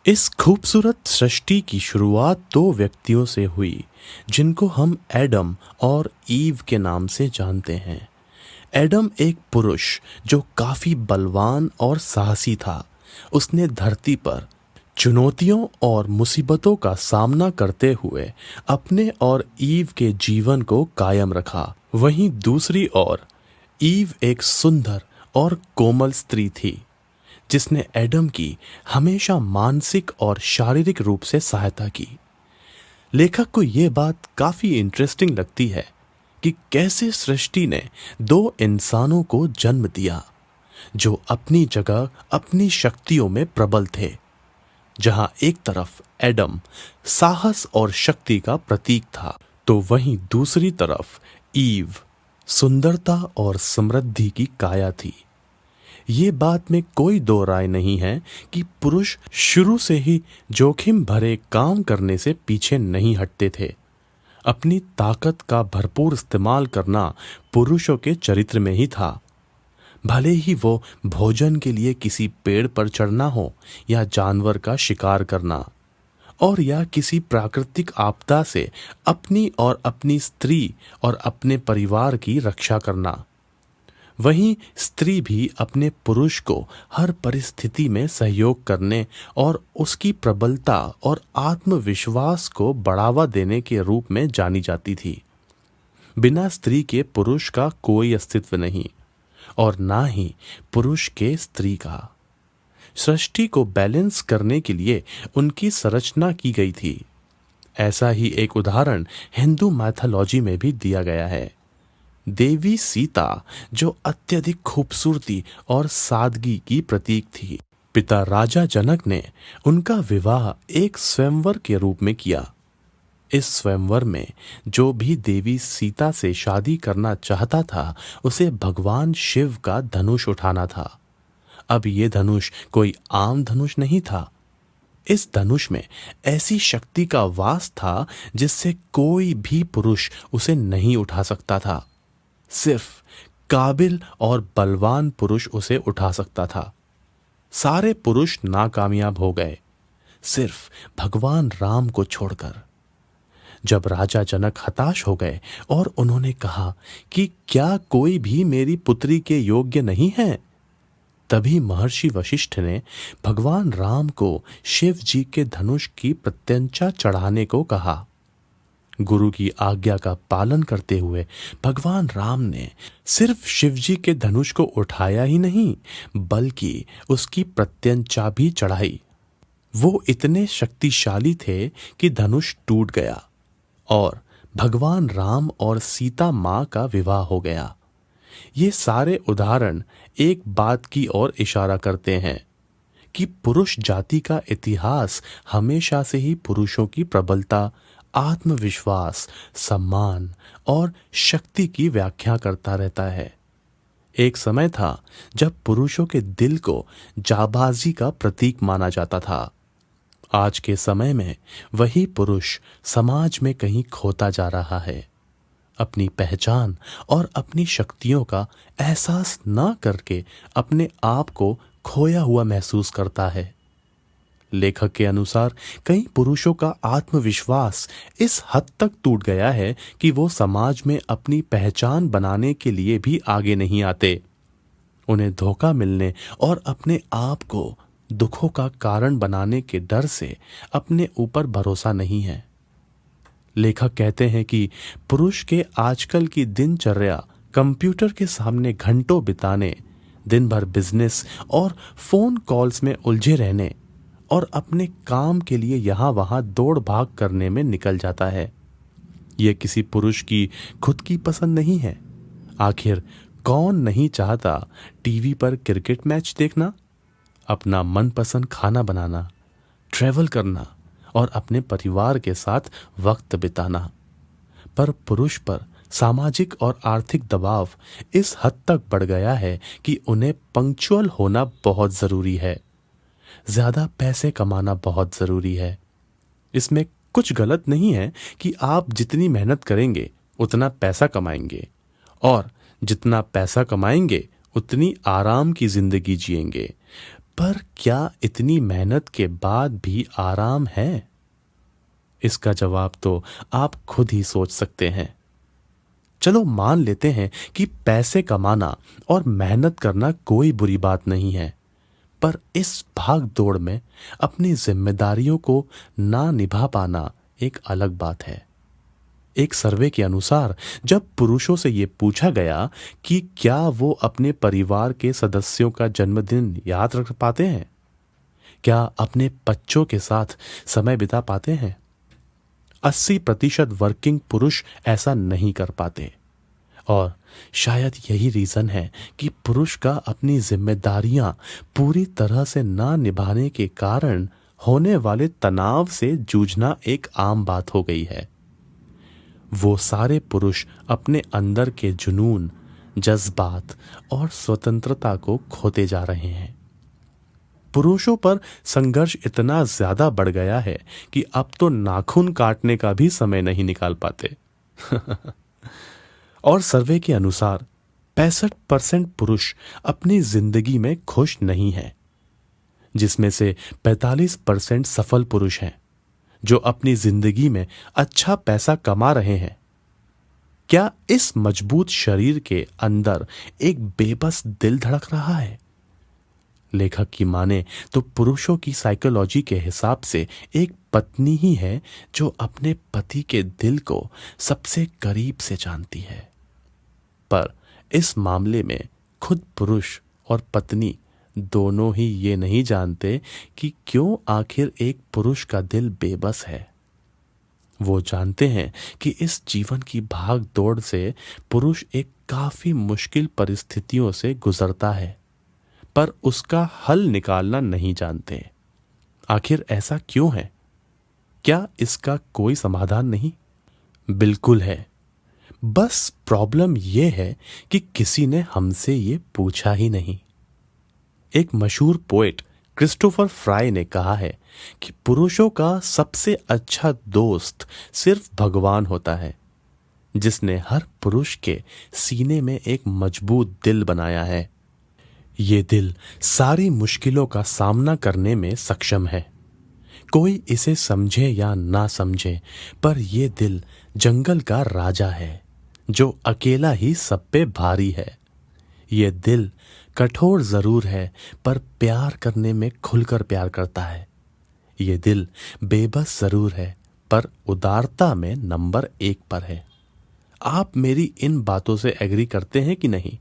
इस खूबसूरत सृष्टि की शुरुआत दो व्यक्तियों से हुई जिनको हम एडम और ईव के नाम से जानते हैं। एडम एक पुरुष जो काफी बलवान और साहसी था। उसने धरती पर चुनौतियों और मुसीबतों का सामना करते हुए अपने और ईव के जीवन को कायम रखा। वहीं दूसरी ओर ईव एक सुंदर और कोमल स्त्री थी जिसने एडम की हमेशा मानसिक और शारीरिक रूप से सहायता की। लेखक को यह बात काफी इंटरेस्टिंग लगती है कि कैसे सृष्टि ने दो इंसानों को जन्म दिया जो अपनी जगह अपनी शक्तियों में प्रबल थे। जहां एक तरफ एडम साहस और शक्ति का प्रतीक था तो वहीं दूसरी तरफ ईव सुंदरता और समृद्धि की काया थी। ये बात में कोई दो राय नहीं है कि पुरुष शुरू से ही जोखिम भरे काम करने से पीछे नहीं हटते थे। अपनी ताकत का भरपूर इस्तेमाल करना पुरुषों के चरित्र में ही था। भले ही वो भोजन के लिए किसी पेड़ पर चढ़ना हो या जानवर का शिकार करना और या किसी प्राकृतिक आपदा से अपनी और अपनी स्त्री और अपने परिवार की रक्षा करना। वहीं स्त्री भी अपने पुरुष को हर परिस्थिति में सहयोग करने और उसकी प्रबलता और आत्मविश्वास को बढ़ावा देने के रूप में जानी जाती थी। बिना स्त्री के पुरुष का कोई अस्तित्व नहीं और ना ही पुरुष के स्त्री का। सृष्टि को बैलेंस करने के लिए उनकी संरचना की गई थी। ऐसा ही एक उदाहरण हिंदू मैथोलॉजी में भी दिया गया है। देवी सीता जो अत्यधिक खूबसूरती और सादगी की प्रतीक थी। पिता राजा जनक ने उनका विवाह एक स्वयंवर के रूप में किया। इस स्वयंवर में जो भी देवी सीता से शादी करना चाहता था उसे भगवान शिव का धनुष उठाना था। अब ये धनुष कोई आम धनुष नहीं था। इस धनुष में ऐसी शक्ति का वास था जिससे कोई भी पुरुष उसे नहीं उठा सकता था। सिर्फ काबिल और बलवान पुरुष उसे उठा सकता था। सारे पुरुष नाकामयाब हो गए सिर्फ भगवान राम को छोड़कर। जब राजा जनक हताश हो गए और उन्होंने कहा कि क्या कोई भी मेरी पुत्री के योग्य नहीं है, तभी महर्षि वशिष्ठ ने भगवान राम को शिव जी के धनुष की प्रत्यंचा चढ़ाने को कहा। गुरु की आज्ञा का पालन करते हुए भगवान राम ने सिर्फ शिवजी के धनुष को उठाया ही नहीं बल्कि उसकी प्रत्यंचा भी चढ़ाई। वो इतने शक्तिशाली थे कि धनुष टूट गया और भगवान राम और सीता मां का विवाह हो गया। ये सारे उदाहरण एक बात की ओर इशारा करते हैं कि पुरुष जाति का इतिहास हमेशा से ही पुरुषों की प्रबलता, आत्मविश्वास, सम्मान और शक्ति की व्याख्या करता रहता है। एक समय था जब पुरुषों के दिल को जाबाजी का प्रतीक माना जाता था। आज के समय में वही पुरुष समाज में कहीं खोता जा रहा है। अपनी पहचान और अपनी शक्तियों का एहसास ना करके अपने आप को खोया हुआ महसूस करता है। लेखक के अनुसार कई पुरुषों का आत्मविश्वास इस हद तक टूट गया है कि वो समाज में अपनी पहचान बनाने के लिए भी आगे नहीं आते। उन्हें धोखा मिलने और अपने आप को दुखों का कारण बनाने के डर से अपने ऊपर भरोसा नहीं है। लेखक कहते हैं कि पुरुष के आजकल की दिनचर्या कंप्यूटर के सामने घंटों बिताने, दिन भर बिजनेस और फोन कॉल्स में उलझे रहने और अपने काम के लिए यहाँ वहाँ दौड़ भाग करने में निकल जाता है। यह किसी पुरुष की खुद की पसंद नहीं है। आखिर कौन नहीं चाहता टीवी पर क्रिकेट मैच देखना, अपना मनपसंद खाना बनाना, ट्रैवल करना और अपने परिवार के साथ वक्त बिताना। पर पुरुष पर सामाजिक और आर्थिक दबाव इस हद तक बढ़ गया है कि उन्हें पंक्चुअल होना बहुत जरूरी है। ज्यादा पैसे कमाना बहुत जरूरी है। इसमें कुछ गलत नहीं है कि आप जितनी मेहनत करेंगे उतना पैसा कमाएंगे और जितना पैसा कमाएंगे उतनी आराम की जिंदगी जिएंगे। पर क्या इतनी मेहनत के बाद भी आराम है? इसका जवाब तो आप खुद ही सोच सकते हैं। चलो मान लेते हैं कि पैसे कमाना और मेहनत करना कोई बुरी बात नहीं है, पर इस भाग दौड़ में अपनी जिम्मेदारियों को ना निभा पाना एक अलग बात है। एक सर्वे के अनुसार जब पुरुषों से ये पूछा गया कि क्या वो अपने परिवार के सदस्यों का जन्मदिन याद रख पाते हैं, क्या अपने बच्चों के साथ समय बिता पाते हैं, 80% वर्किंग पुरुष ऐसा नहीं कर पाते। और शायद यही रीजन है कि पुरुष का अपनी जिम्मेदारियां पूरी तरह से ना निभाने के कारण होने वाले तनाव से जूझना एक आम बात हो गई है। वो सारे पुरुष अपने अंदर के जुनून, जज्बात और स्वतंत्रता को खोते जा रहे हैं। पुरुषों पर संघर्ष इतना ज्यादा बढ़ गया है कि अब तो नाखून काटने का भी समय नहीं निकाल पाते। और सर्वे के अनुसार 65% पुरुष अपनी जिंदगी में खुश नहीं हैं, जिसमें से 45% सफल पुरुष हैं जो अपनी जिंदगी में अच्छा पैसा कमा रहे हैं। क्या इस मजबूत शरीर के अंदर एक बेबस दिल धड़क रहा है? लेखक की माने तो पुरुषों की साइकोलॉजी के हिसाब से एक पत्नी ही है जो अपने पति के दिल को सबसे करीब से जानती है। पर इस मामले में खुद पुरुष और पत्नी दोनों ही ये नहीं जानते कि क्यों आखिर एक पुरुष का दिल बेबस है। वो जानते हैं कि इस जीवन की भाग दौड़ से पुरुष एक काफी मुश्किल परिस्थितियों से गुजरता है, पर उसका हल निकालना नहीं जानते। आखिर ऐसा क्यों है? क्या इसका कोई समाधान नहीं? बिल्कुल है। बस प्रॉब्लम यह है कि किसी ने हमसे ये पूछा ही नहीं। एक मशहूर पोएट क्रिस्टोफर फ्राई ने कहा है कि पुरुषों का सबसे अच्छा दोस्त सिर्फ भगवान होता है, जिसने हर पुरुष के सीने में एक मजबूत दिल बनाया है। ये दिल सारी मुश्किलों का सामना करने में सक्षम है। कोई इसे समझे या ना समझे, पर यह दिल जंगल का राजा है जो अकेला ही सब पे भारी है। यह दिल कठोर जरूर है, पर प्यार करने में खुलकर प्यार करता है। यह दिल बेबस जरूर है, पर उदारता में नंबर 1 पर है। आप मेरी इन बातों से एग्री करते हैं कि नहीं?